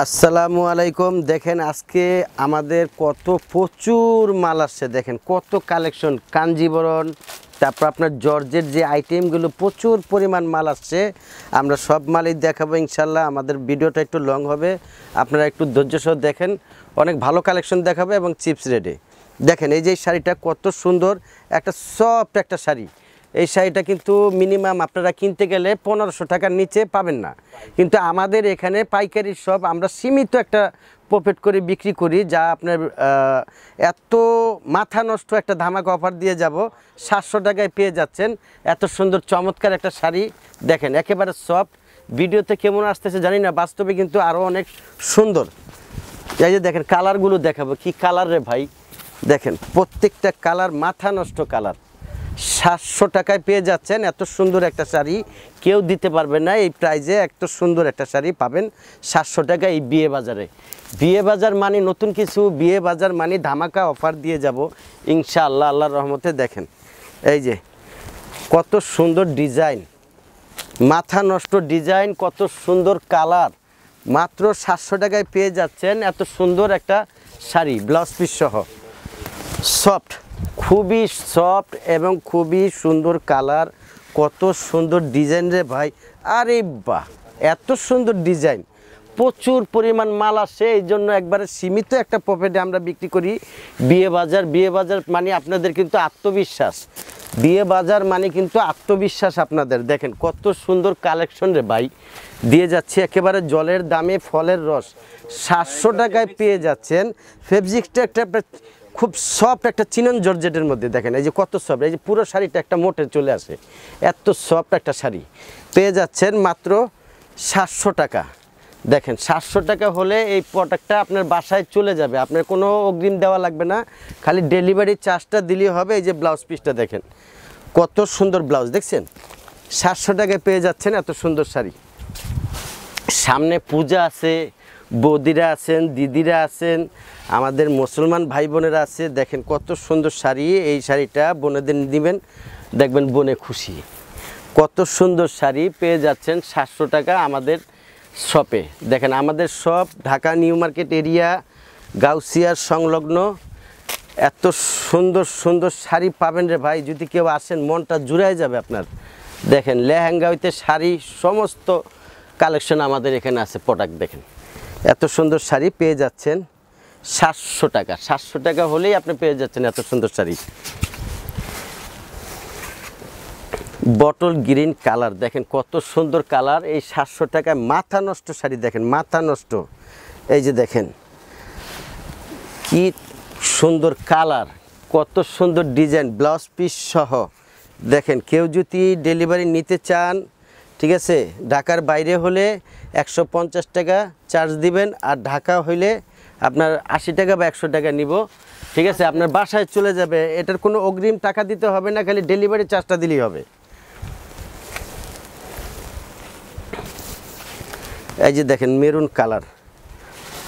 আসসালামু আলাইকুম। দেখেন আজকে আমাদের কত প্রচুর মাল আসছে, দেখেন কত কালেকশন, কাঞ্জিবরণ, তারপর আপনার জর্জের যে আইটেমগুলো প্রচুর পরিমাণ মাল আসছে। আমরা সব মালই দেখাবো ইনশাল্লাহ। আমাদের ভিডিওটা একটু লং হবে, আপনারা একটু ধৈর্য সহ দেখেন। অনেক ভালো কালেকশন দেখাবে এবং চিপস রেডি। দেখেন এই যে শাড়িটা কত সুন্দর, একটা সফট একটা শাড়ি। এই শাড়িটা কিন্তু মিনিমাম আপনারা কিনতে গেলে 1500 টাকার নিচে পাবেন না, কিন্তু আমাদের এখানে পাইকারি সব আমরা সীমিত একটা প্রফিট করে বিক্রি করি, যা আপনার এত মাথা নষ্ট একটা ধামাকা অফার দিয়ে যাব। 700 টাকায় পেয়ে যাচ্ছেন এত সুন্দর চমৎকার একটা শাড়ি। দেখেন একেবারে সফট, ভিডিওতে কেমন আসতেছে জানি না, বাস্তবে কিন্তু আরও অনেক সুন্দর। এই যে দেখেন কালারগুলো দেখাবো, কি কালার রে ভাই, দেখেন প্রত্যেকটা কালার মাথা নষ্ট কালার। 700 টাকায় পেয়ে যাচ্ছেন এত সুন্দর একটা শাড়ি, কেউ দিতে পারবে না এই প্রাইজে। এত সুন্দর একটা শাড়ি পাবেন 700 টাকা এই বিয়ে বাজারে। বিয়ে বাজার মানে নতুন কিছু, বিয়ে বাজার মানে ধামাকা অফার দিয়ে যাব ইনশাআল্লাহ, আল্লাহর রহমতে। দেখেন এই যে কত সুন্দর ডিজাইন, মাথা নষ্ট ডিজাইন, কত সুন্দর কালার। মাত্র 700 টাকায় পেয়ে যাচ্ছেন এত সুন্দর একটা শাড়ি, ব্লাউজ পিস সহ। সফট, খুবই সফট এবং খুবই সুন্দর কালার, কত সুন্দর ডিজাইন রে ভাই। আরে বাহ, এত সুন্দর ডিজাইন, প্রচুর পরিমাণ মাল আসে, এই জন্য একবারে সীমিত একটা প্রফিটে আমরা বিক্রি করি। বিয়ে বাজার, বিয়ে বাজার মানে আপনাদের কিন্তু আত্মবিশ্বাস, বিয়ে বাজার মানে কিন্তু আত্মবিশ্বাস আপনাদের। দেখেন কত সুন্দর কালেকশন রে ভাই, দিয়ে যাচ্ছে একেবারে জলের দামে ফলের রস। 700 টাকায় পেয়ে যাচ্ছেন ফেব্রিক্সটা একটা খুব সফট একটা চিনন জর্জেটের মধ্যে। দেখেন এই যে কত সফট, এই যে পুরো শাড়িটা একটা মোটে চলে আসে, এত সফট একটা শাড়ি পেয়ে যাচ্ছেন মাত্র 700 টাকা। দেখেন 700 টাকা হলে এই প্রোডাক্টটা আপনার বাসায় চলে যাবে, আপনার কোনো অগ্রিম দেওয়া লাগবে না, খালি ডেলিভারি চার্জটা দিলেই হবে। এই যে ব্লাউজ পিসটা দেখেন কত সুন্দর ব্লাউজ, দেখছেন 700 টাকায় পেয়ে যাচ্ছেন এত সুন্দর শাড়ি। সামনে পূজা আছে, বৌদিরা আছেন, দিদিরা আছেন, আমাদের মুসলমান ভাই বোনেরা আছে। দেখেন কত সুন্দর শাড়ি, এই শাড়িটা বোনেদের দিবেন, দেখবেন বোনে খুশি। কত সুন্দর শাড়ি পেয়ে যাচ্ছেন 700 টাকা আমাদের শপে। দেখেন আমাদের shop Dhaka new market area, গাউসিয়ার সংলগ্ন। এত সুন্দর সুন্দর শাড়ি পাবেন রে ভাই, যদি কেউ আসেন মনটা জুড়াই যাবে আপনার। দেখেন লেহেঙ্গা হইতে শাড়ি সমস্ত কালেকশন আমাদের এখানে আছে প্রোডাক্ট। দেখেন এত সুন্দর শাড়ি পেয়ে যাচ্ছেন 700 টাকা। 700 টাকা হলেই আপনি পেয়ে যাচ্ছেন এত সুন্দর শাড়ি। বটল গ্রিন কালার, দেখেন কত সুন্দর কালার, এই 700 টাকায় মাথা নষ্ট শাড়ি। দেখেন মাথা নষ্ট, এই যে দেখেন কি সুন্দর কালার, কত সুন্দর ডিজাইন, ব্লাউজ পিস সহ। দেখেন কেউ যদি ডেলিভারি নিতে চান, ঠিক আছে, ঢাকার বাইরে হলে 150 টাকা চার্জ দিবেন, আর ঢাকা হইলে আপনার 80 টাকা বা 100 টাকা নিব, ঠিক আছে, আপনার বাসায় চলে যাবে। এটার কোনো অগ্রিম টাকা দিতে হবে না, খালি ডেলিভারি চার্জটা দিলেই হবে। এই যে দেখেন মেরুন কালার,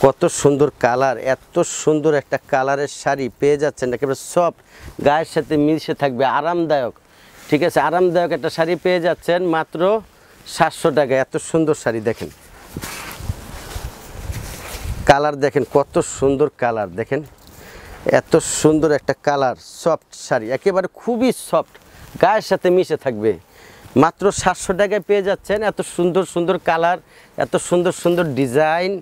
কত সুন্দর কালার, এত সুন্দর একটা কালারের শাড়ি পেয়ে যাচ্ছেন একেবারে সফট, গায়ের সাথে মিশে থাকবে, আরামদায়ক, ঠিক আছে, আরামদায়ক একটা শাড়ি পেয়ে যাচ্ছেন মাত্র 700 টাকা। এত সুন্দর শাড়ি দেখেন, কালার দেখেন কত সুন্দর কালার, দেখেন এত সুন্দর একটা কালার, সফট শাড়ি, একেবারে খুবই সফট, গায়ের সাথে মিশে থাকবে। মাত্র 700 টাকায় পেয়ে যাচ্ছেন এত সুন্দর সুন্দর কালার, এত সুন্দর সুন্দর ডিজাইন।